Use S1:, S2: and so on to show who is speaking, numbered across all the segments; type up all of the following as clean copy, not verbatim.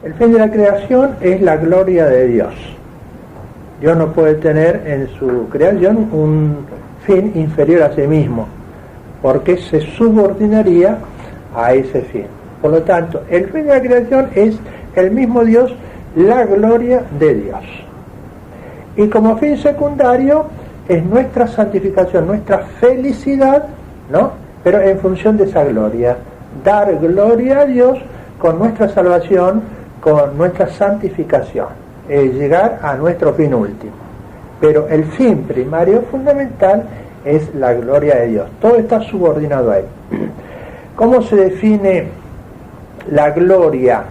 S1: El fin de la creación es la gloria de Dios. Dios no puede tener en su creación un fin inferior a sí mismo, porque se subordinaría a ese fin. Por lo tanto, el fin de la creación es el mismo Dios, la gloria de Dios. Y como fin secundario es nuestra santificación, nuestra felicidad, ¿no? Pero en función de esa gloria. Dar gloria a Dios con nuestra salvación, con nuestra santificación. Llegar a nuestro fin último. Pero el fin primario fundamental es la gloria de Dios. Todo está subordinado a Él. ¿Cómo se define la gloria?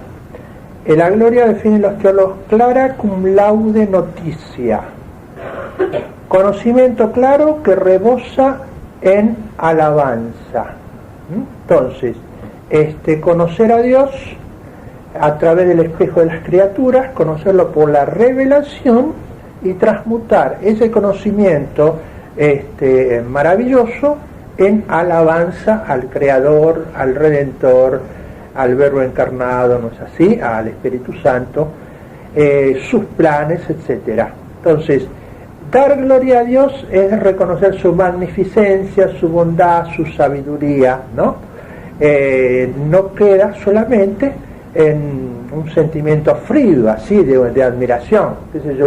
S1: La gloria definen los teólogos: clara cum laude noticia. Conocimiento claro que rebosa en alabanza. Entonces, conocer a Dios a través del espejo de las criaturas, conocerlo por la revelación y transmutar ese conocimiento maravilloso en alabanza al Creador, al Redentor, al Verbo encarnado, ¿no es así?, al Espíritu Santo, sus planes, etc. Entonces, dar gloria a Dios es reconocer su magnificencia, su bondad, su sabiduría, ¿no? No queda solamente en un sentimiento frío, así, de admiración.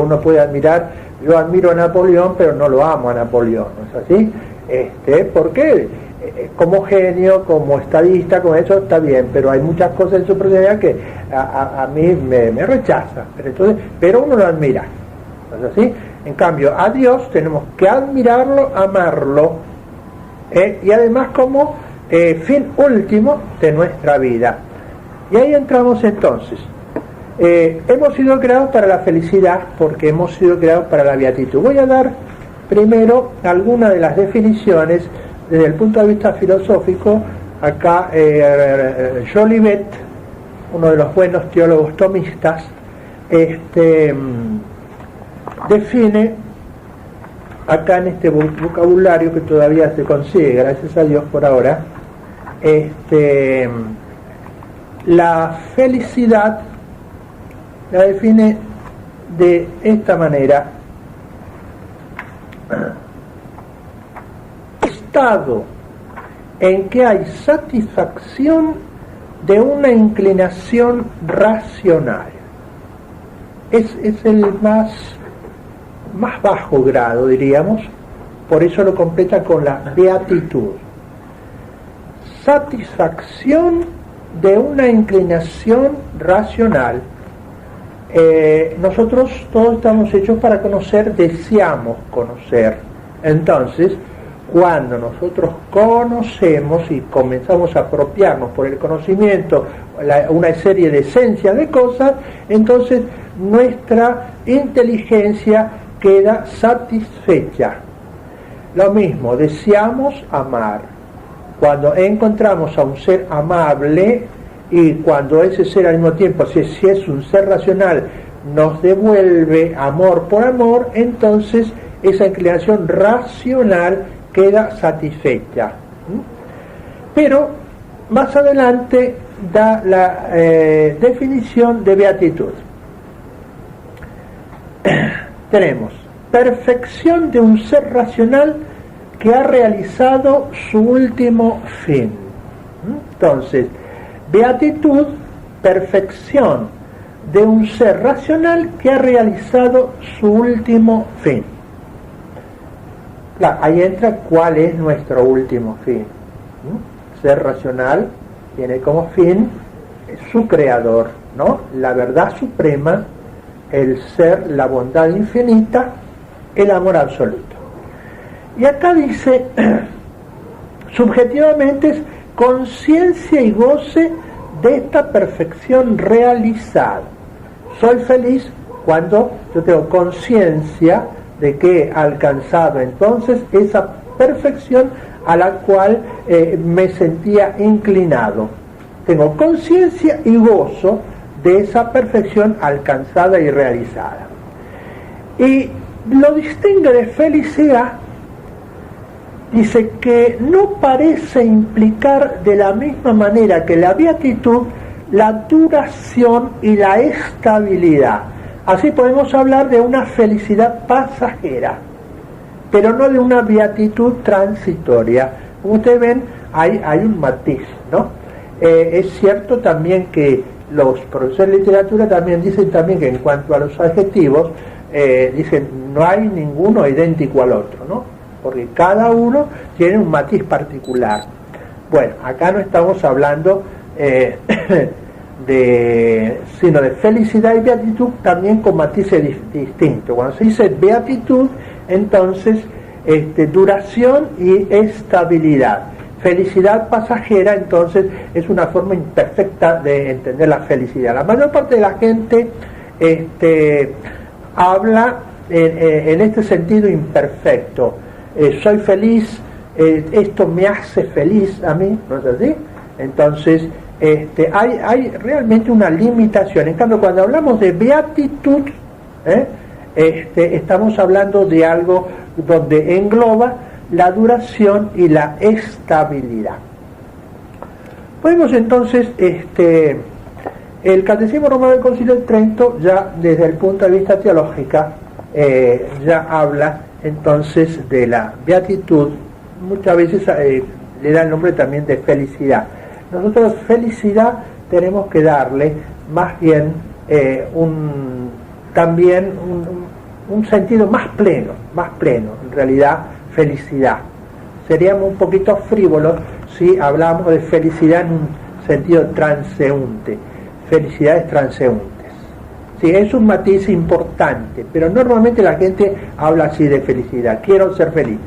S1: Uno puede admirar, yo admiro a Napoleón, pero no lo amo a Napoleón, ¿no es así? Porque como genio, como estadista, con eso está bien, pero hay muchas cosas en su personalidad que a mí me rechazan, pero uno lo admira, ¿no es así? En cambio, a Dios tenemos que admirarlo, amarlo, y además como fin último de nuestra vida. Y ahí entramos entonces. Hemos sido creados para la felicidad porque hemos sido creados para la beatitud. Voy a dar primero algunas de las definiciones desde el punto de vista filosófico. Acá Jolivet, uno de los buenos teólogos tomistas, define acá en este vocabulario que todavía se consigue, gracias a Dios por ahora, la felicidad la define de esta manera: estado en que hay satisfacción de una inclinación racional. Es el más bajo grado, diríamos, por eso lo completa con la beatitud. Satisfacción de una inclinación racional. Nosotros todos estamos hechos para conocer, deseamos conocer. Entonces, cuando nosotros conocemos y comenzamos a apropiarnos por el conocimiento una serie de esencias de cosas, entonces nuestra inteligencia queda satisfecha. Lo mismo, deseamos amar. Cuando encontramos a un ser amable y cuando ese ser al mismo tiempo, si es un ser racional, nos devuelve amor por amor, entonces esa inclinación racional queda satisfecha. Pero más adelante da la definición de beatitud. Tenemos perfección de un ser racional que ha realizado su último fin. Entonces, beatitud, perfección de un ser racional que ha realizado su último fin. Claro, ahí entra cuál es nuestro último fin. Ser racional tiene como fin su creador, ¿no? La verdad suprema, el ser, la bondad infinita, el amor absoluto. Y acá dice, subjetivamente es conciencia y goce de esta perfección realizada. Soy feliz cuando yo tengo conciencia de que he alcanzado entonces esa perfección a la cual me sentía inclinado. Tengo conciencia y gozo de esa perfección alcanzada y realizada. Y lo distingue de felicidad. Dice que no parece implicar de la misma manera que la beatitud la duración y la estabilidad. Así podemos hablar de una felicidad pasajera, pero no de una beatitud transitoria. Como ustedes ven, hay un matiz, ¿no? Es cierto también que los profesores de literatura también dicen también que en cuanto a los adjetivos, dicen no hay ninguno idéntico al otro, ¿no? Porque cada uno tiene un matiz particular. Bueno, acá no estamos hablando sino de felicidad y beatitud también con matices distintos. Cuando se dice beatitud, entonces duración y estabilidad. Felicidad pasajera, entonces, es una forma imperfecta de entender la felicidad. La mayor parte de la gente habla en este sentido imperfecto. Soy feliz, esto me hace feliz a mí, ¿no es así? Entonces, hay realmente una limitación. En cambio, cuando hablamos de beatitud, estamos hablando de algo donde engloba la duración y la estabilidad. Podemos entonces, el Catecismo Romano del Concilio de Trento, ya desde el punto de vista teológico, ya habla entonces de la beatitud. Muchas veces le da el nombre también de felicidad. Nosotros felicidad tenemos que darle más bien un sentido más pleno, en realidad felicidad. Seríamos un poquito frívolos si hablamos de felicidad en un sentido transeúnte, felicidades transeúntes. Sí, es un matiz importante, pero normalmente la gente habla así de felicidad. Quiero ser feliz.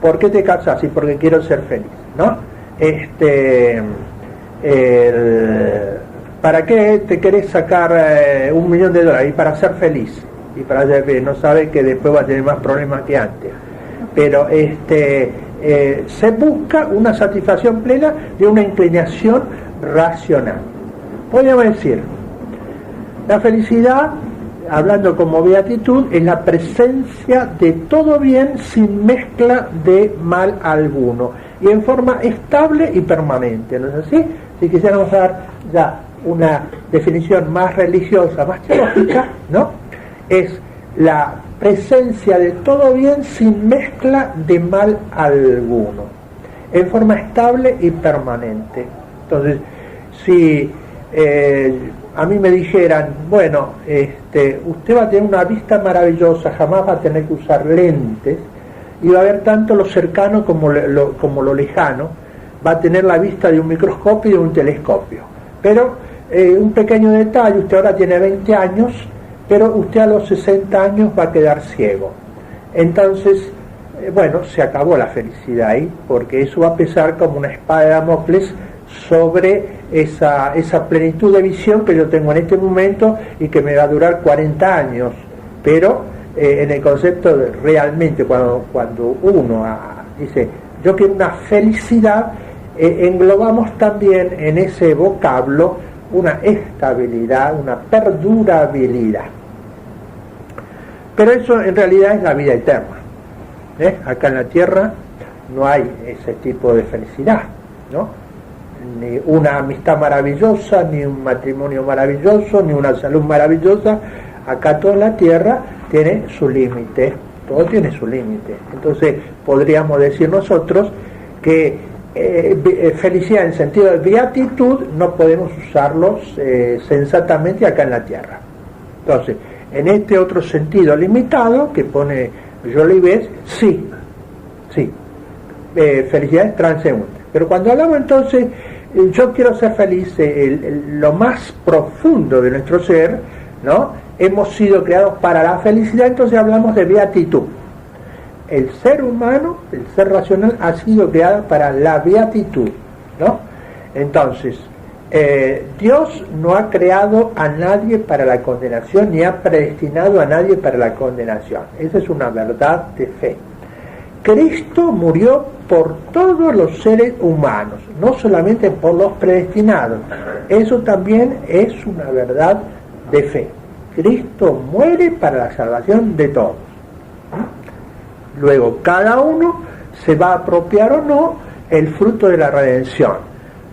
S1: ¿Por qué te casas? Sí, porque quiero ser feliz, ¿no? ¿Para qué te querés sacar $1 millón? Y para ser feliz. Y para ser feliz. No sabe que después va a tener más problemas que antes. Pero se busca una satisfacción plena de una inclinación racional. Podríamos decir, la felicidad, hablando como beatitud, es la presencia de todo bien sin mezcla de mal alguno y en forma estable y permanente, ¿no es así? Si quisiéramos dar ya una definición más religiosa, más teológica, ¿no? Es la presencia de todo bien sin mezcla de mal alguno, en forma estable y permanente. Entonces, si a mí me dijeran, bueno, usted va a tener una vista maravillosa, jamás va a tener que usar lentes, y va a ver tanto lo cercano como lo lejano, va a tener la vista de un microscopio y de un telescopio. Pero un pequeño detalle, usted ahora tiene 20 años, pero usted a los 60 años va a quedar ciego. Entonces, bueno, se acabó la felicidad ahí, porque eso va a pesar como una espada de Damocles sobre esa plenitud de visión que yo tengo en este momento y que me va a durar 40 años. Pero en el concepto de realmente, cuando uno dice, yo quiero una felicidad, englobamos también en ese vocablo una estabilidad, una perdurabilidad. Pero eso en realidad es la vida eterna. Acá en la tierra no hay ese tipo de felicidad, ¿no? Ni una amistad maravillosa, ni un matrimonio maravilloso, ni una salud maravillosa. Acá toda la tierra tiene su límite, todo tiene su límite. Entonces podríamos decir nosotros que felicidad en sentido de beatitud no podemos usarlos sensatamente acá en la tierra. Entonces, en este otro sentido limitado que pone Jolivet, sí, felicidad es transeúnte. Pero cuando hablamos entonces, yo quiero ser feliz, lo más profundo de nuestro ser, ¿no? Hemos sido creados para la felicidad, entonces hablamos de beatitud. El ser humano, el ser racional, ha sido creado para la beatitud, ¿no? Entonces, Dios no ha creado a nadie para la condenación, ni ha predestinado a nadie para la condenación. Esa es una verdad de fe. Cristo murió por todos los seres humanos, no solamente por los predestinados. Eso también es una verdad de fe. Cristo muere para la salvación de todos. Luego, cada uno se va a apropiar o no el fruto de la redención,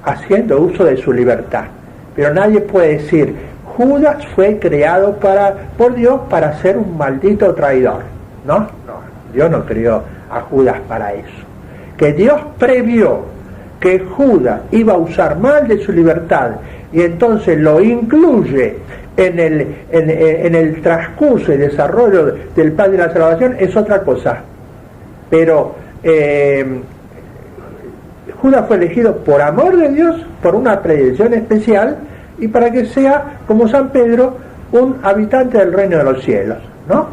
S1: haciendo uso de su libertad. Pero nadie puede decir, Judas fue creado por Dios para ser un maldito traidor. No, Dios no creó a Judas para eso. Que Dios previó que Judas iba a usar mal de su libertad y entonces lo incluye en el transcurso y desarrollo del plan de la salvación es otra cosa. Pero Judas fue elegido por amor de Dios, por una predicción especial y para que sea, como San Pedro, un habitante del reino de los cielos, ¿no?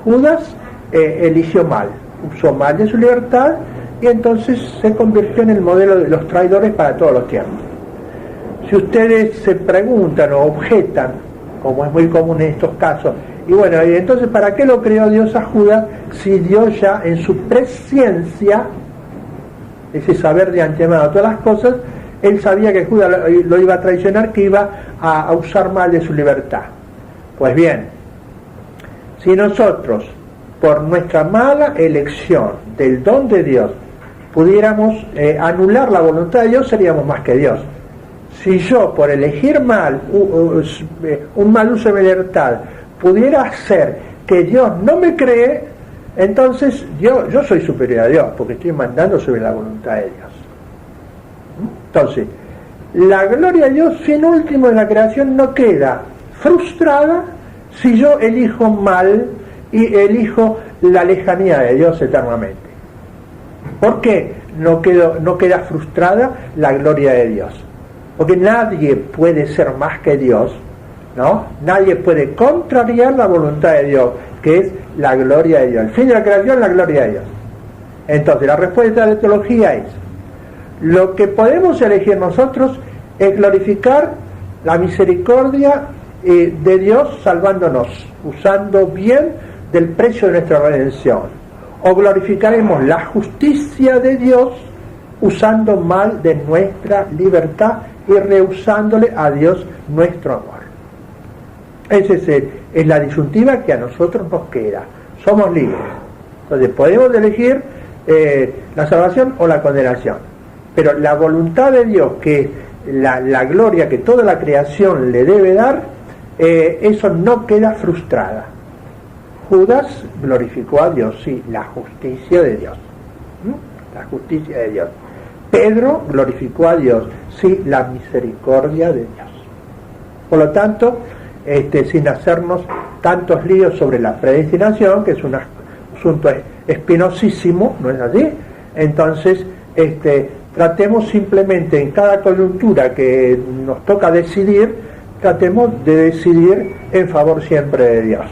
S1: Judas eligió mal, usó mal de su libertad y entonces se convirtió en el modelo de los traidores para todos los tiempos. Si ustedes se preguntan o objetan, como es muy común en estos casos, y bueno, y entonces ¿para qué lo creó Dios a Judas si Dios ya en su presciencia, ese saber de antemano todas las cosas, él sabía que Judas lo iba a traicionar, que iba a usar mal de su libertad? Pues bien, si nosotros por nuestra mala elección del don de Dios pudiéramos anular la voluntad de Dios, seríamos más que Dios. Si yo por elegir mal un mal uso de mi libertad pudiera hacer que Dios no me cree, entonces yo soy superior a Dios porque estoy mandando sobre la voluntad de Dios. Entonces la gloria de Dios, fin último de la creación, no queda frustrada si yo elijo mal y elijo la lejanía de Dios eternamente. ¿Por qué no queda frustrada la gloria de Dios? Porque nadie puede ser más que Dios, ¿no? Nadie puede contrariar la voluntad de Dios, que es la gloria de Dios. El fin de la creación, la gloria de Dios. Entonces, la respuesta de la teología es: lo que podemos elegir nosotros es glorificar la misericordia de Dios salvándonos, usando bien del precio de nuestra redención. O glorificaremos la justicia de Dios usando mal de nuestra libertad y rehusándole a Dios nuestro amor. Esa es la disyuntiva que a nosotros nos queda. Somos libres. Entonces podemos elegir la salvación o la condenación. Pero la voluntad de Dios, que es la gloria que toda la creación le debe dar, eso no queda frustrada. Judas glorificó a Dios, sí, la justicia de Dios. La justicia de Dios. Pedro glorificó a Dios, sí, la misericordia de Dios. Por lo tanto, sin hacernos tantos líos sobre la predestinación, que es un asunto espinosísimo, ¿no es así? Entonces, tratemos simplemente en cada coyuntura que nos toca decidir, tratemos de decidir en favor siempre de Dios.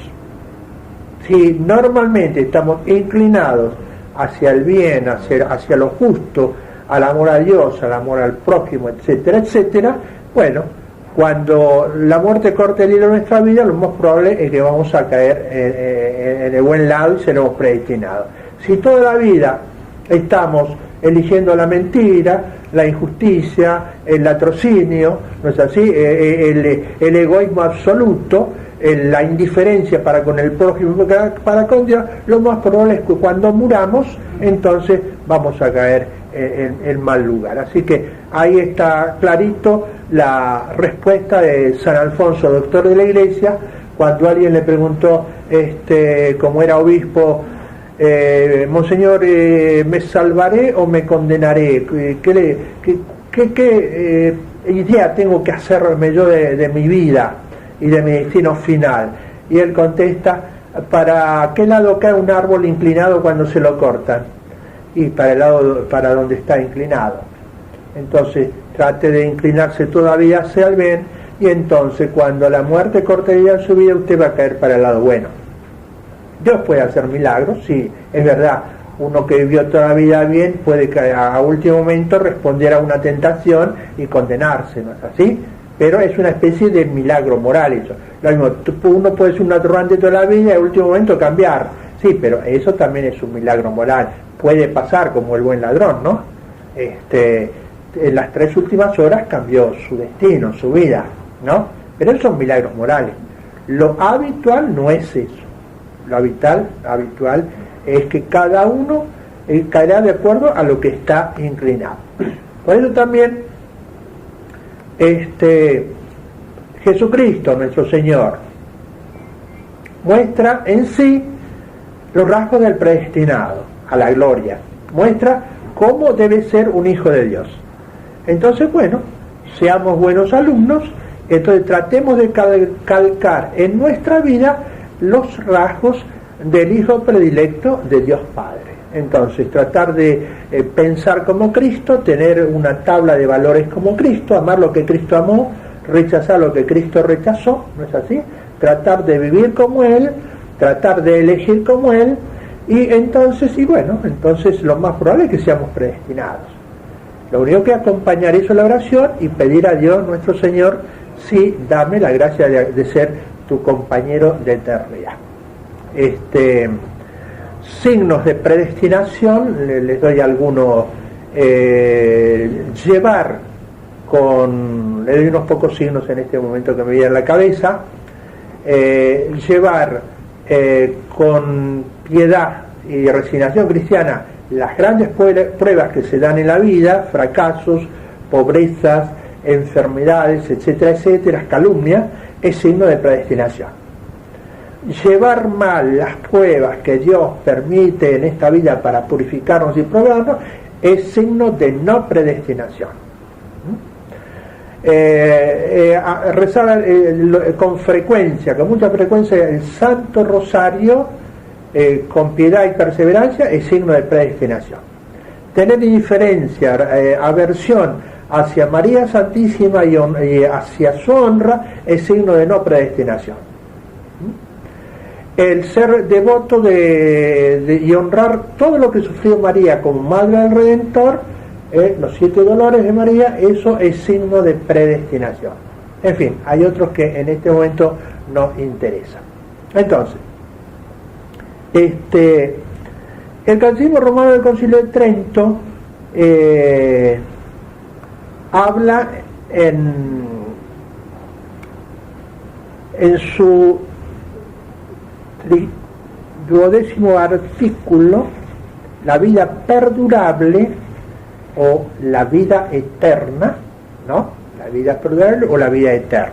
S1: Si normalmente estamos inclinados hacia el bien, hacia lo justo, al amor a Dios, al amor al prójimo, etcétera, etcétera, bueno, cuando la muerte corte el hilo de nuestra vida, lo más probable es que vamos a caer en el buen lado y seremos predestinados. Si toda la vida estamos eligiendo la mentira, la injusticia, el latrocinio, ¿no es así?, el egoísmo absoluto, la indiferencia para con el prójimo, para con Dios, lo más probable es que cuando muramos, entonces vamos a caer en mal lugar. Así que ahí está clarito la respuesta de San Alfonso, doctor de la Iglesia, cuando alguien le preguntó, como era obispo, Monseñor, ¿me salvaré o me condenaré? ¿Qué idea tengo que hacerme yo de mi vida y de mi destino final? Y él contesta: ¿para qué lado cae un árbol inclinado cuando se lo cortan? Y para el lado para donde está inclinado. Entonces trate de inclinarse todavía hacia el bien, y entonces cuando la muerte corte en su vida, usted va a caer para el lado bueno. Dios puede hacer milagros, sí, es verdad. Uno que vivió toda la vida bien puede a último momento responder a una tentación y condenarse, ¿no es así? Pero es una especie de milagro moral eso. Lo mismo, uno puede ser un atorrante toda la vida y a último momento cambiar, sí, pero eso también es un milagro moral. Puede pasar como el buen ladrón, ¿no? En las 3 últimas horas cambió su destino, su vida, ¿no? Pero esos son milagros morales. Lo habitual no es eso. Lo habitual es que cada uno caerá de acuerdo a lo que está inclinado. Por eso también Jesucristo, nuestro Señor, muestra en sí los rasgos del predestinado a la gloria, muestra cómo debe ser un hijo de Dios. Entonces, bueno, seamos buenos alumnos, entonces tratemos de calcar en nuestra vida los rasgos del hijo predilecto de Dios Padre. Entonces, tratar de pensar como Cristo, tener una tabla de valores como Cristo, amar lo que Cristo amó, rechazar lo que Cristo rechazó, ¿no es así? Tratar de vivir como Él, tratar de elegir como Él, y entonces lo más probable es que seamos predestinados. Lo único que acompañar eso es la oración y pedir a Dios nuestro Señor, sí, dame la gracia de ser tu compañero de eternidad. Signos de predestinación, les doy algunos. Le doy unos pocos signos en este momento que me viene a la cabeza. Llevar con piedad y resignación cristiana las grandes pruebas que se dan en la vida, fracasos, pobrezas, enfermedades, etcétera, etcétera, calumnias, es signo de predestinación. Llevar mal las pruebas que Dios permite en esta vida para purificarnos y probarnos es signo de no predestinación. Rezar con frecuencia, con mucha frecuencia, el Santo Rosario con piedad y perseverancia es signo de predestinación. Tener indiferencia, aversión hacia María Santísima y hacia su honra es signo de no predestinación. El ser devoto y honrar todo lo que sufrió María como Madre del Redentor, los 7 dolores de María, eso es signo de predestinación. En fin, hay otros que en este momento nos interesan. Entonces, el Catecismo Romano del Concilio de Trento habla en su 12º artículo, la vida perdurable o la vida eterna, ¿no? La vida perdurable o la vida eterna.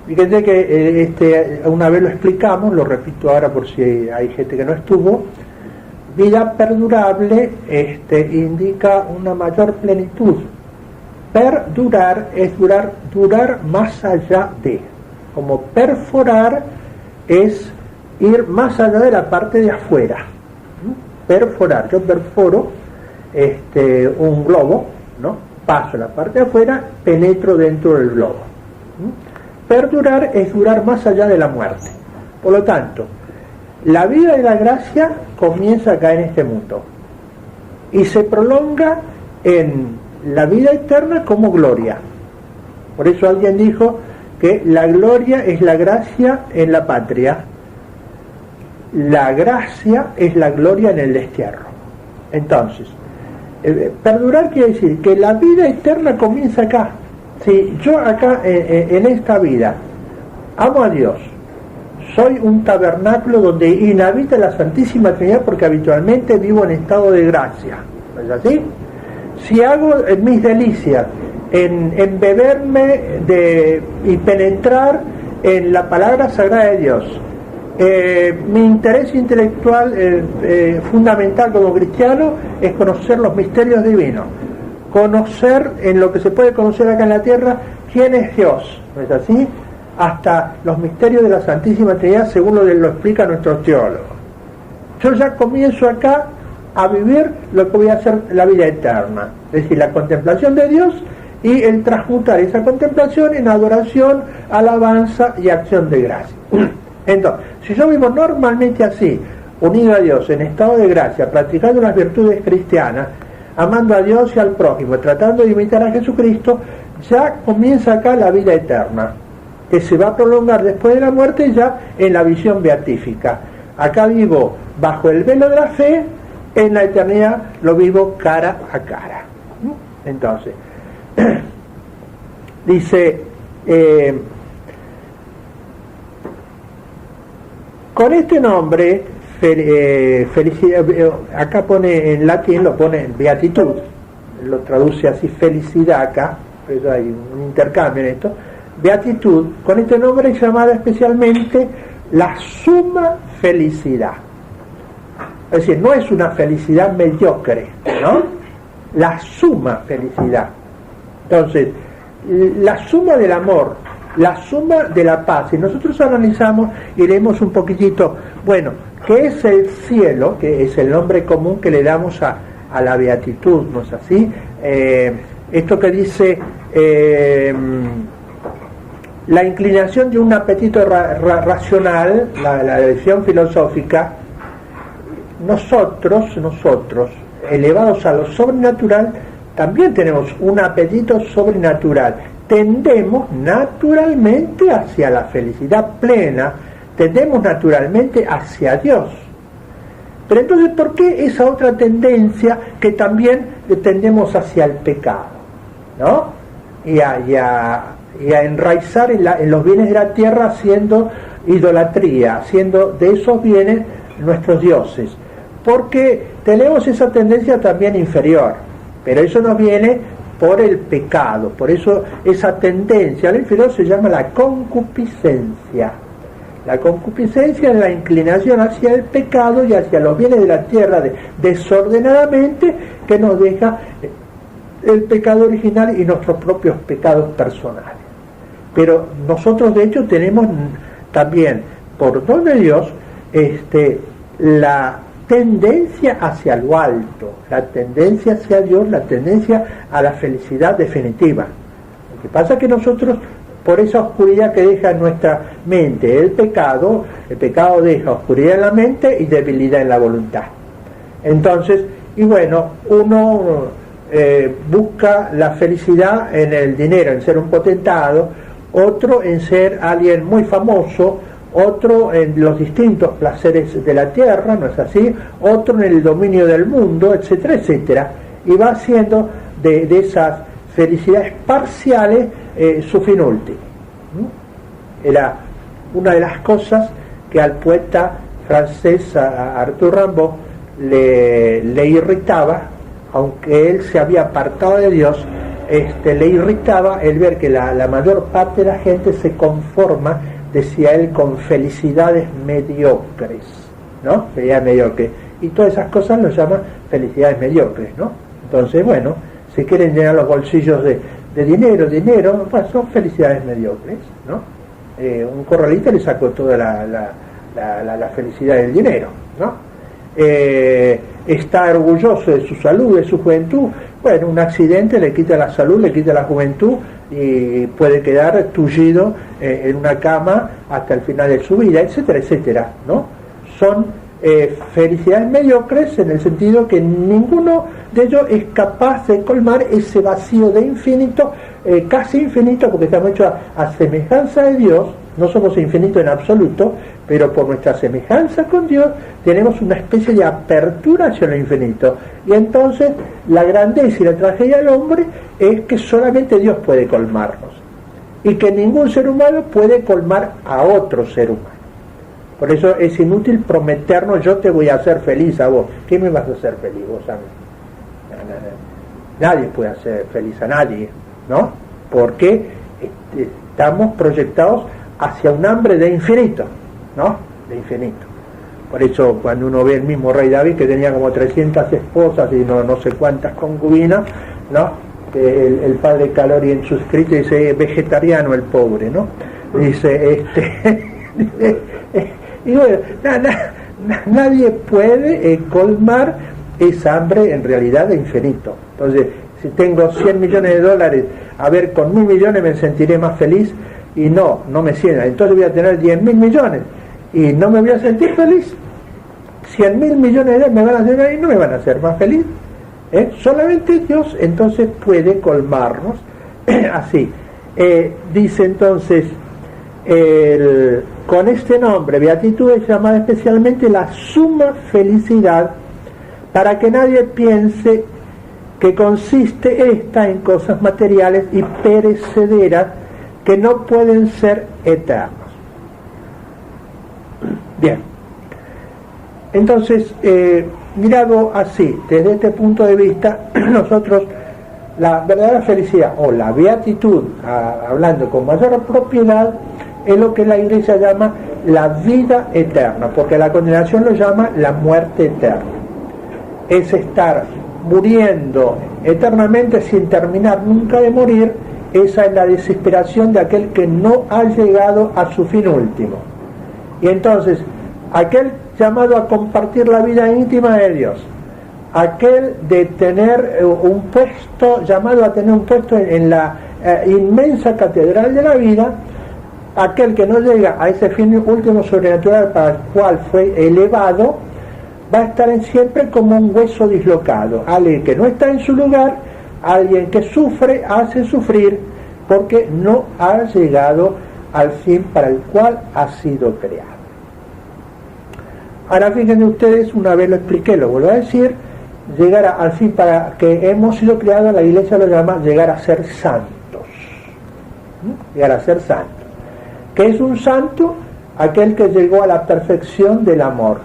S1: Fíjense que una vez lo explicamos, lo repito ahora por si hay gente que no estuvo. Vida perdurable indica una mayor plenitud. Perdurar es durar más allá de. Como perforar es ir más allá de la parte de afuera. Perforar, yo perforo un globo, ¿no? Paso la parte de afuera, penetro dentro del globo. Perdurar es durar más allá de la muerte. Por lo tanto, la vida de la gracia comienza acá en este mundo y se prolonga en la vida eterna como gloria. Por eso alguien dijo que la gloria es la gracia en la patria, la gracia es la gloria en el destierro. Entonces, perdurar quiere decir que la vida eterna comienza acá. Si yo acá en esta vida amo a Dios, soy un tabernáculo donde inhabita la Santísima Trinidad porque habitualmente vivo en estado de gracia, ¿no es así? Si hago mis delicias en beberme y penetrar en la palabra sagrada de Dios, mi interés intelectual fundamental como cristiano es conocer los misterios divinos, conocer en lo que se puede conocer acá en la tierra quién es Dios, ¿no es así? Hasta los misterios de la Santísima Trinidad según lo explica nuestros teólogos. Yo ya comienzo acá a vivir lo que voy a hacer la vida eterna, es decir, la contemplación de Dios y el transmutar esa contemplación en adoración, alabanza y acción de gracia. Entonces, si yo vivo normalmente así, unido a Dios, en estado de gracia, practicando las virtudes cristianas, amando a Dios y al prójimo, tratando de imitar a Jesucristo, ya comienza acá la vida eterna, que se va a prolongar después de la muerte ya en la visión beatífica. Acá vivo bajo el velo de la fe, en la eternidad lo vivo cara a cara. Entonces, dice, con este nombre, felicidad, acá pone en latín, lo pone beatitud, lo traduce así, felicidad acá, por eso hay un intercambio en esto. Beatitud, con este nombre es llamada especialmente la suma felicidad. Es decir, no es una felicidad mediocre, ¿no? La suma felicidad. Entonces, la suma del amor, la suma de la paz. Si nosotros analizamos y leemos un poquitito, bueno, ¿qué es el cielo? Que es el nombre común que le damos a la beatitud, ¿no es así? Esto que dice la inclinación de un apetito racional, la visión filosófica, nosotros, elevados a lo sobrenatural, también tenemos un apetito sobrenatural. Tendemos naturalmente hacia la felicidad plena, tendemos naturalmente hacia Dios. Pero entonces, ¿por qué esa otra tendencia que también tendemos hacia el pecado? ¿No? Y a enraizar en los bienes de la tierra, haciendo idolatría, haciendo de esos bienes nuestros dioses. Porque tenemos esa tendencia también inferior, pero eso nos viene por el pecado. Por eso esa tendencia al inferior se llama la concupiscencia. La concupiscencia es la inclinación hacia el pecado y hacia los bienes de la tierra desordenadamente, que nos deja el pecado original y nuestros propios pecados personales. Pero nosotros de hecho tenemos también, por don de Dios, la tendencia hacia lo alto, la tendencia hacia Dios, la tendencia a la felicidad definitiva. Lo que pasa es que nosotros, por esa oscuridad que deja en nuestra mente el pecado deja oscuridad en la mente y debilidad en la voluntad. Entonces, y bueno, uno busca la felicidad en el dinero, en ser un potentado, otro en ser alguien muy famoso, otro en los distintos placeres de la tierra, ¿no es así? Otro en el dominio del mundo, etcétera, etcétera. Y va haciendo de esas felicidades parciales su fin último. Era una de las cosas que al poeta francés, a Arthur Rimbaud, le irritaba, aunque él se había apartado de Dios, le irritaba el ver que la mayor parte de la gente se conforma, decía él, con felicidades mediocres, ¿no? Felicidades mediocres. Y todas esas cosas lo llaman felicidades mediocres, ¿no? Entonces, bueno, si quieren llenar los bolsillos de dinero, pues son felicidades mediocres, ¿no? Un corralista le sacó toda la felicidad del dinero, ¿no? Está orgulloso de su salud, de su juventud. Bueno, un accidente le quita la salud, le quita la juventud y puede quedar tullido en una cama hasta el final de su vida, etcétera, etcétera, ¿no? Son felicidades mediocres en el sentido que ninguno de ellos es capaz de colmar ese vacío de infinito, casi infinito, porque estamos hechos a semejanza de Dios. No somos infinitos en absoluto, pero por nuestra semejanza con Dios tenemos una especie de apertura hacia lo infinito. Y entonces la grandeza y la tragedia del hombre es que solamente Dios puede colmarnos, y que ningún ser humano puede colmar a otro ser humano. Por eso es inútil prometernos: yo te voy a hacer feliz a vos. ¿Qué me vas a hacer feliz vos a mí? Nadie puede hacer feliz a nadie, ¿no? Porque estamos proyectados hacia un hambre de infinito, ¿no? De infinito. Por eso cuando uno ve el mismo rey David, que tenía como 300 esposas y no sé cuántas concubinas, ¿no? El padre Calori en su escrito dice: vegetariano el pobre, ¿no? Dice, y bueno, nadie puede colmar esa hambre en realidad de infinito. Entonces, si tengo 100 millones de dólares, a ver, con 1.000 millones me sentiré más feliz, y no me sienta. Entonces voy a tener 10.000 millones y no me voy a sentir feliz. 100.000 millones de dólares me van a hacer y no me van a hacer más feliz. Solamente Dios entonces puede colmarnos así. Dice entonces, con este nombre, beatitud es llamada especialmente la suma felicidad, para que nadie piense que consiste esta en cosas materiales y perecederas que no pueden ser eternos. Bien, entonces, mirado así, desde este punto de vista, nosotros La verdadera felicidad o la beatitud, hablando con mayor propiedad, es lo que la Iglesia llama la vida eterna, porque la condenación lo llama la muerte eterna. Es estar muriendo eternamente sin terminar nunca de morir. Esa es la desesperación de aquel que no ha llegado a su fin último. Y entonces, aquel llamado a compartir la vida íntima de Dios, aquel de tener un puesto, llamado a tener un puesto en la inmensa catedral de la vida, aquel que no llega a ese fin último sobrenatural para el cual fue elevado, va a estar siempre como un hueso dislocado, alguien que no está en su lugar, alguien que sufre, hace sufrir, porque no ha llegado al fin para el cual ha sido creado. Ahora fíjense ustedes, una vez lo expliqué, lo vuelvo a decir, llegar al fin para que hemos sido creados, la Iglesia lo llama llegar a ser santos. Llegar a ser santos. ¿Qué es un santo? Aquel que llegó a la perfección del amor.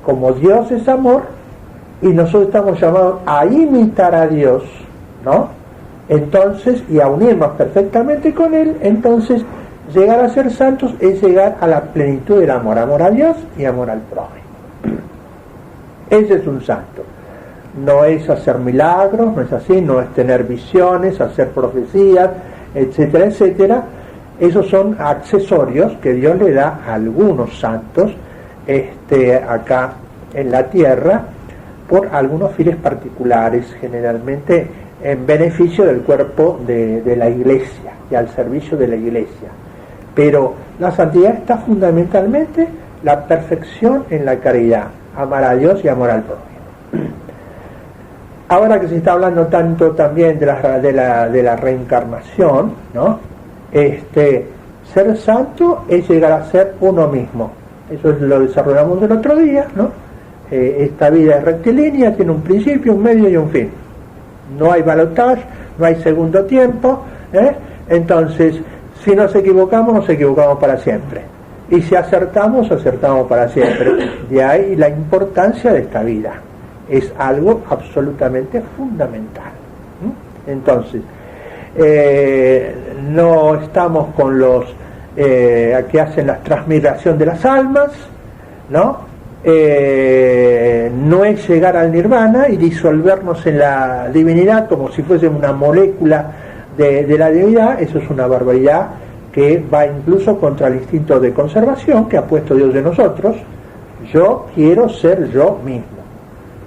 S1: Como Dios es amor, y nosotros estamos llamados a imitar a Dios, ¿no? Entonces, y a unirnos perfectamente con Él, entonces llegar a ser santos es llegar a la plenitud del amor, amor a Dios y amor al prójimo. Ese es un santo. No es hacer milagros, no es así, no es tener visiones, hacer profecías, etcétera, etcétera. Esos son accesorios que Dios le da a algunos santos acá en la tierra por algunos fines particulares, generalmente en beneficio del cuerpo de la Iglesia y al servicio de la Iglesia. Pero la santidad está fundamentalmente la perfección en la caridad, amar a Dios y amor al prójimo. Ahora que se está hablando tanto también de la reencarnación, ¿no? Ser santo es llegar a ser uno mismo. Eso lo desarrollamos el otro día, ¿no? Esta vida es rectilínea, tiene un principio, un medio y un fin. No hay balotaje, no hay segundo tiempo, entonces si nos equivocamos para siempre, y si acertamos para siempre. De ahí la importancia de esta vida, es algo absolutamente fundamental. Entonces no estamos con los que hacen la transmigración de las almas, ¿no? No es llegar al nirvana y disolvernos en la divinidad como si fuese una molécula de la divinidad. Eso es una barbaridad que va incluso contra el instinto de conservación que ha puesto Dios de nosotros. Yo quiero ser yo mismo,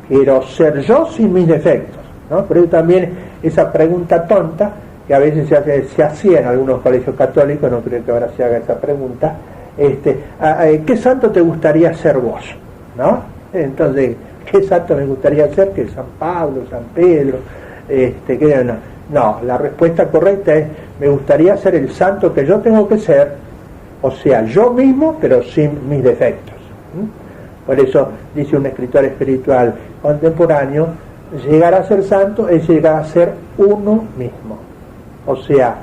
S1: quiero ser yo sin mis defectos, ¿no? Por eso también esa pregunta tonta que a veces se hacía en algunos colegios católicos, no creo que ahora se haga esa pregunta, ¿qué santo te gustaría ser vos? ¿No? Entonces, ¿qué santo me gustaría ser? Que San Pablo, San Pedro, no, la respuesta correcta es: me gustaría ser el santo que yo tengo que ser, o sea, yo mismo, pero sin mis defectos. Por eso dice un escritor espiritual contemporáneo: llegar a ser santo es llegar a ser uno mismo, o sea,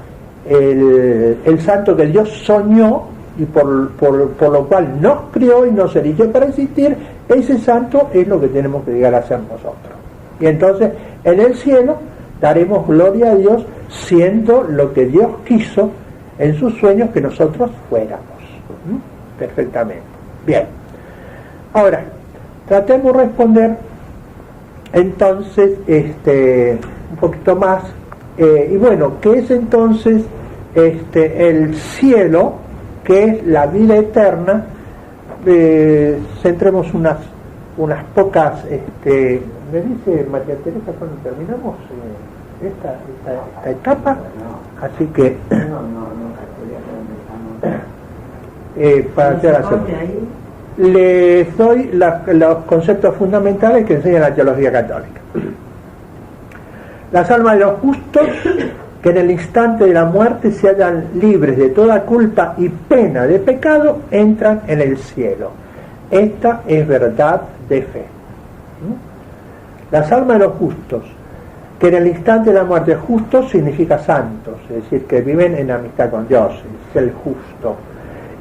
S1: el santo que Dios soñó y por lo cual nos crió y nos eligió para existir. Ese santo es lo que tenemos que llegar a ser nosotros, y entonces en el cielo daremos gloria a Dios siendo lo que Dios quiso en sus sueños que nosotros fuéramos. Perfectamente. Bien, ahora tratemos de responder entonces un poquito más, y bueno, ¿qué es entonces el cielo? ¿Qué es la vida eterna? Centremos unas pocas, me dice María Teresa cuando terminamos esta etapa, así que para hacer la segunda, les doy los conceptos fundamentales que enseña la teología católica. Las almas de los justos que en el instante de la muerte se hallan libres de toda culpa y pena de pecado, entran en el cielo. Esta es verdad de fe. Las almas de los justos, que en el instante de la muerte, justos significa santos, es decir, que viven en amistad con Dios, es el justo.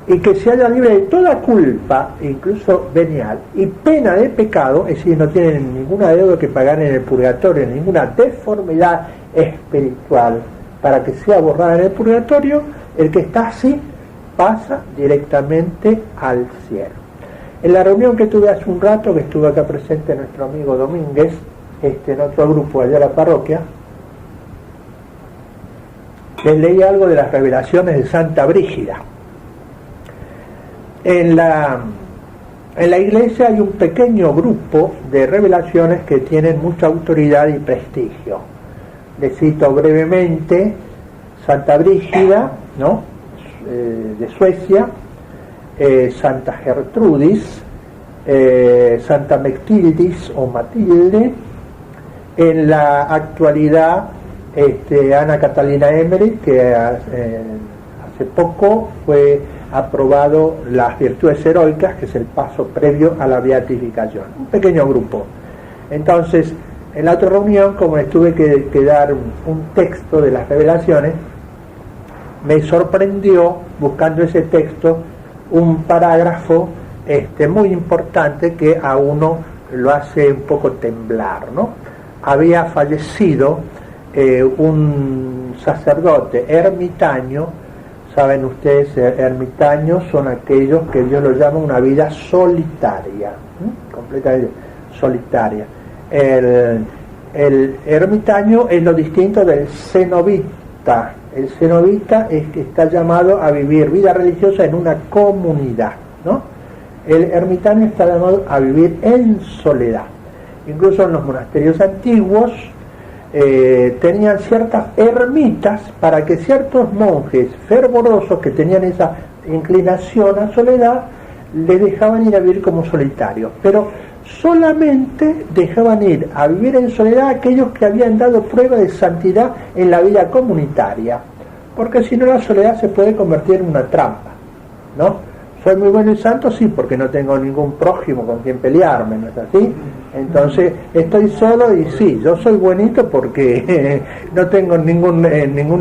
S1: y que se haya libre de toda culpa, incluso venial, y pena de pecado, es decir, no tienen ninguna deuda que pagar en el purgatorio, ninguna deformidad espiritual para que sea borrada en el purgatorio, el que está así pasa directamente al cielo. En la reunión que tuve hace un rato, que estuvo acá presente nuestro amigo Domínguez, en otro grupo allá en la parroquia, les leí algo de las revelaciones de Santa Brígida. En la iglesia hay un pequeño grupo de revelaciones que tienen mucha autoridad y prestigio. Les cito brevemente Santa Brígida, ¿no? De Suecia, Santa Gertrudis, Santa Mectildis o Matilde, en la actualidad Ana Catalina Emmerich, que hace poco fue aprobado las virtudes heroicas, que es el paso previo a la beatificación. Un pequeño grupo. Entonces, en la otra reunión, como les tuve que dar un texto de las revelaciones, me sorprendió, buscando ese texto, un parágrafo muy importante que a uno lo hace un poco temblar, ¿no? Había fallecido un sacerdote ermitaño. Saben ustedes, ermitaños son aquellos que Dios los llama una vida solitaria, completamente solitaria. El ermitaño es lo distinto del cenobita. El cenobita es que está llamado a vivir vida religiosa en una comunidad, ¿no? El ermitaño está llamado a vivir en soledad. Incluso en los monasterios antiguos tenían ciertas ermitas para que ciertos monjes fervorosos que tenían esa inclinación a soledad le dejaban ir a vivir como solitarios, pero solamente dejaban ir a vivir en soledad a aquellos que habían dado prueba de santidad en la vida comunitaria, porque si no la soledad se puede convertir en una trampa, ¿no? Soy muy bueno y santo, sí, porque no tengo ningún prójimo con quien pelearme, ¿no es así? Entonces estoy solo y sí, yo soy buenito porque no tengo ninguna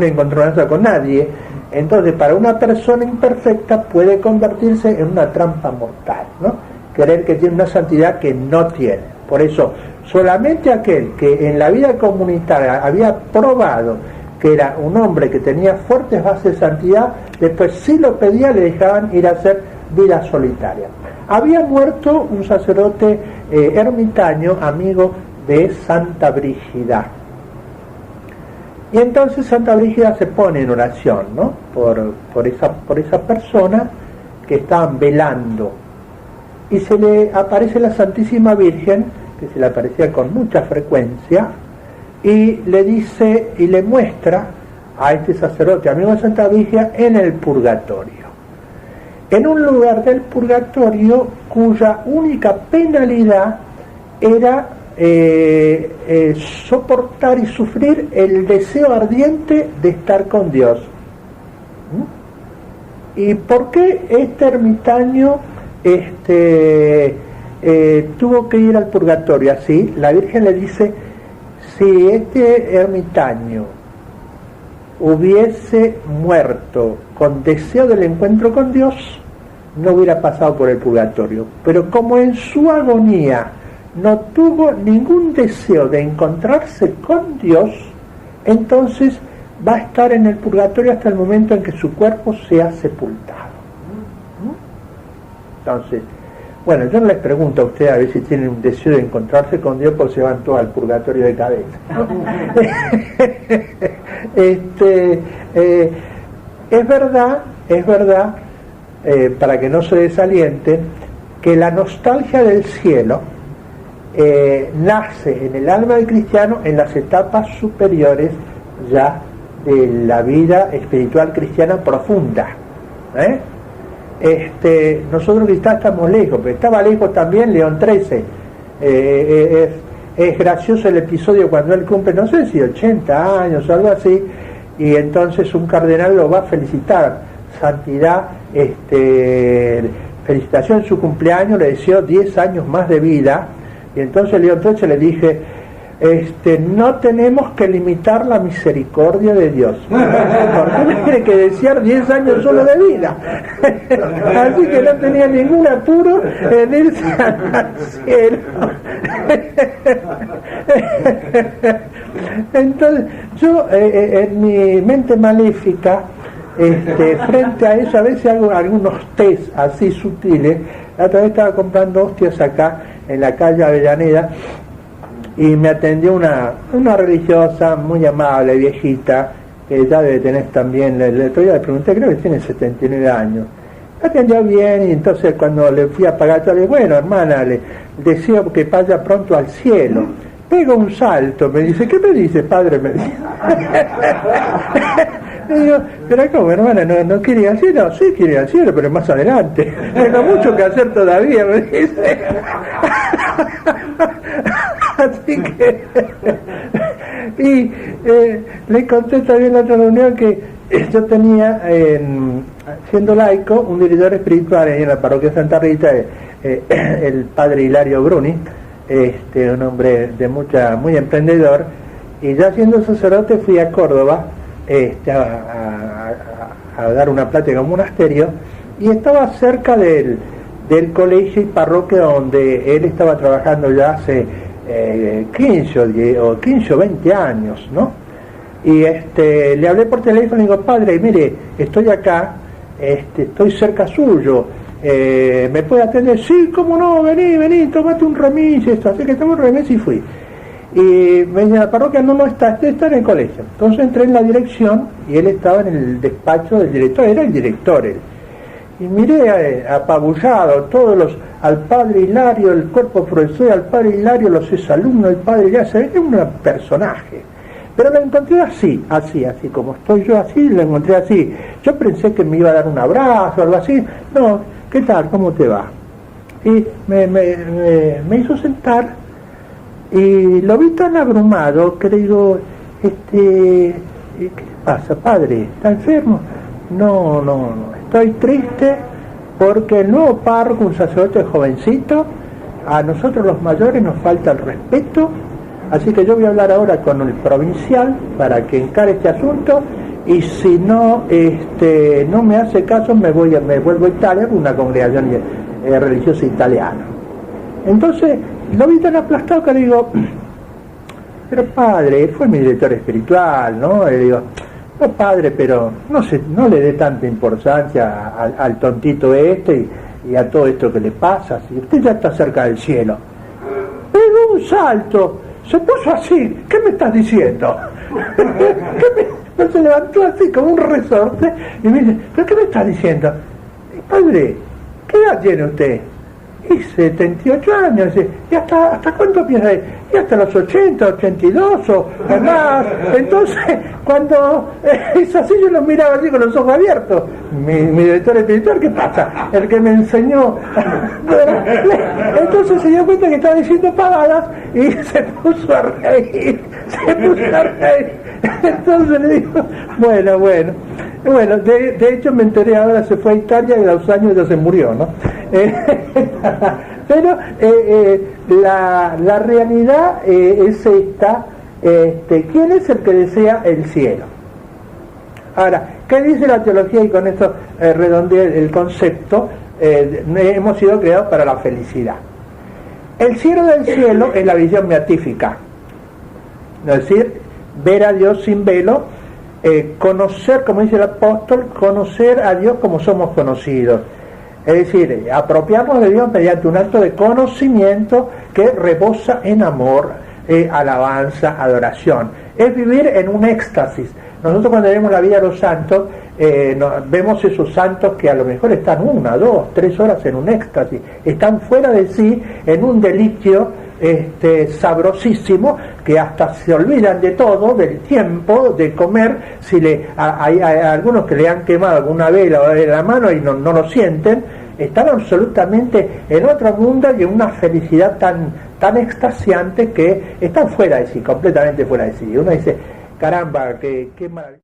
S1: encontronanza con nadie. Entonces, para una persona imperfecta puede convertirse en una trampa mortal, ¿no? Creer que tiene una santidad que no tiene. Por eso, solamente aquel que en la vida comunitaria había probado que era un hombre que tenía fuertes bases de santidad, después si lo pedía le dejaban ir a hacer vida solitaria. Había muerto un sacerdote ermitaño, amigo de Santa Brígida. Y entonces Santa Brígida se pone en oración, ¿no? por esa persona que estaban velando. Y se le aparece la Santísima Virgen, que se le aparecía con mucha frecuencia, y le dice y le muestra a este sacerdote, amigo de Santa Brígida, en el purgatorio. En un lugar del purgatorio cuya única penalidad era soportar y sufrir el deseo ardiente de estar con Dios. ¿Y por qué este ermitaño tuvo que ir al purgatorio así? La Virgen le dice: si este ermitaño hubiese muerto con deseo del encuentro con Dios, no hubiera pasado por el purgatorio. Pero como en su agonía no tuvo ningún deseo de encontrarse con Dios, entonces va a estar en el purgatorio hasta el momento en que su cuerpo sea sepultado. Entonces, bueno, yo no les pregunto a ustedes a ver si tienen un deseo de encontrarse con Dios, porque se van todos al purgatorio de cabeza. Es verdad, para que no se desalienten, que la nostalgia del cielo nace en el alma del cristiano en las etapas superiores ya de la vida espiritual cristiana profunda. Nosotros quizás estamos lejos, pero estaba lejos también León XIII. Es gracioso el episodio cuando él cumple, no sé si 80 años o algo así, y entonces un cardenal lo va a felicitar: santidad, felicitación en su cumpleaños, le deseó 10 años más de vida. Y entonces León XIII le dije: no tenemos que limitar la misericordia de Dios. ¿Por qué me tiene que desear 10 años solo de vida? Así que no tenía ningún apuro en irse al cielo. Entonces, yo en mi mente maléfica, frente a eso, a veces hago algunos test así sutiles. La otra vez estaba comprando hostias acá en la calle Avellaneda y me atendió una religiosa muy amable, viejita, que ya debe tener también, el otro día le pregunté, creo que tiene 79 años. Me atendió bien y entonces cuando le fui a pagar, yo le dije, bueno hermana, le deseo que vaya pronto al cielo. Pego un salto, me dice, ¿qué me dice padre? Me dice. Le digo, pero ¿cómo hermana? ¿No quiere ir al cielo? Sí, quiere ir al cielo, pero más adelante. Tengo mucho que hacer todavía, me dice. Así que y le conté también en la otra reunión que yo tenía, siendo laico, un director espiritual en la parroquia Santa Rita, el padre Hilario Bruni, un hombre de muy emprendedor, y ya siendo sacerdote fui a Córdoba a dar una plática en un monasterio, y estaba cerca del colegio y parroquia donde él estaba trabajando ya hace 15 o 20 años, ¿no? Y le hablé por teléfono y digo, padre, mire, estoy acá, estoy cerca suyo, ¿me puede atender? Sí, cómo no, vení, tomate un remis, así que tomé un remis y fui. Y me dice, la parroquia no está en el colegio. Entonces entré en la dirección y él estaba en el despacho del director, era el director él. Y miré apabullado todos al padre Hilario, el cuerpo profesor, al padre Hilario, los exalumnos, el padre Hilario, se ve un personaje. Pero lo encontré así, como estoy yo así, lo encontré así. Yo pensé que me iba a dar un abrazo o algo así. No, ¿qué tal? ¿Cómo te va? Y me hizo sentar y lo vi tan abrumado que le digo, ¿qué pasa, padre? ¿Está enfermo? No, estoy triste porque el nuevo párroco, un sacerdote jovencito, a nosotros los mayores nos falta el respeto, así que yo voy a hablar ahora con el provincial para que encare este asunto, y si no no me hace caso me vuelvo a Italia, una congregación religiosa italiana. Entonces lo vi tan aplastado que le digo, pero padre, él fue mi director espiritual, ¿no? Le digo, no padre, pero no le dé tanta importancia al tontito y a todo esto que le pasa, si usted ya está cerca del cielo. Pegó un salto, se puso así, ¿qué me estás diciendo? Se levantó así como un resorte y me dice, ¿pero qué me estás diciendo? Padre, ¿qué edad tiene usted? Y 78 años, ¿y hasta cuánto piensa? Y hasta los 80, 82 o más. Entonces, cuando es así, yo lo miraba así con los ojos abiertos. Mi director espiritual, ¿qué pasa? El que me enseñó. Entonces se dio cuenta que estaba diciendo pavadas y se puso a reír. Entonces le digo, bueno, de hecho me enteré ahora, se fue a Italia y a 2 años ya se murió, ¿no? Pero la realidad es esta, ¿quién es el que desea el cielo? Ahora, ¿qué dice la teología? Y con esto redondeo el concepto, hemos sido creados para la felicidad. El cielo del cielo es la visión beatífica, es decir, ver a Dios sin velo, conocer, como dice el apóstol, conocer a Dios como somos conocidos. Es decir, apropiarnos de Dios mediante un acto de conocimiento que rebosa en amor, alabanza, adoración. Es vivir en un éxtasis. Nosotros cuando vemos la vida de los santos, vemos esos santos que a lo mejor están 1, 2, 3 horas en un éxtasis, están fuera de sí, en un deliquio sabrosísimo, que hasta se olvidan de todo, del tiempo, de comer. Si hay algunos que le han quemado alguna vela en la mano y no lo sienten, están absolutamente en otro mundo y en una felicidad tan extasiante que están fuera de sí, completamente fuera de sí. Y uno dice, caramba, qué maravilla.